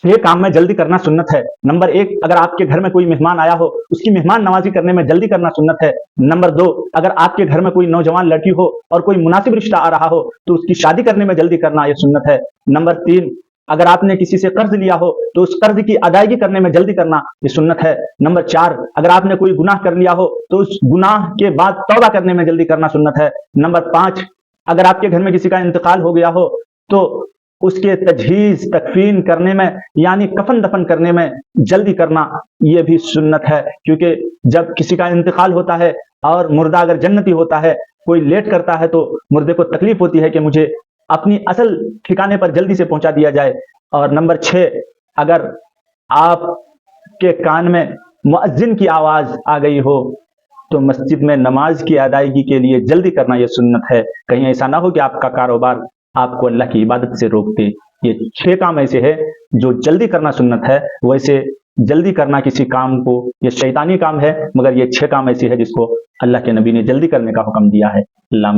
6 काम में जल्दी करना सुन्नत है। नंबर 1, अगर आपके घर में कोई मेहमान आया हो, उसकी मेहमान नवाजी करने में जल्दी करना सुन्नत है। नंबर 2, अगर आपके घर में कोई नौजवान लड़की हो और कोई मुनासिब रिश्ता आ रहा हो तो उसकी शादी करने में जल्दी करना यह सुन्नत है। नंबर 3, अगर आपने किसी से कर्ज लिया हो तो उस कर्ज की अदायगी करने में जल्दी करना ये सुन्नत है। नंबर 4, अगर आपने कोई गुनाह कर लिया हो तो उस गुनाह के बाद तौबा करने में जल्दी करना सुन्नत है। नंबर 5, अगर आपके घर में किसी का इंतकाल हो गया हो तो उसके तजहीज तकफीन करने में यानी कफन दफन करने में जल्दी करना ये भी सुन्नत है, क्योंकि जब किसी का इंतकाल होता है और मुर्दा अगर जन्नती होता है, कोई लेट करता है तो मुर्दे को तकलीफ होती है कि मुझे अपनी असल ठिकाने पर जल्दी से पहुंचा दिया जाए। और नंबर 6, अगर आपके कान में मुअज्जिन की आवाज आ गई हो तो मस्जिद में नमाज की अदायगी के लिए जल्दी करना यह सुन्नत है। कहीं ऐसा ना हो कि आपका कारोबार आपको अल्लाह की इबादत से रोक दे। ये 6 काम ऐसे है जो जल्दी करना सुन्नत है। वैसे जल्दी करना किसी काम को ये शैतानी काम है, मगर ये 6 काम ऐसे है जिसको अल्लाह के नबी ने जल्दी करने का हुक्म दिया है। अल्लाह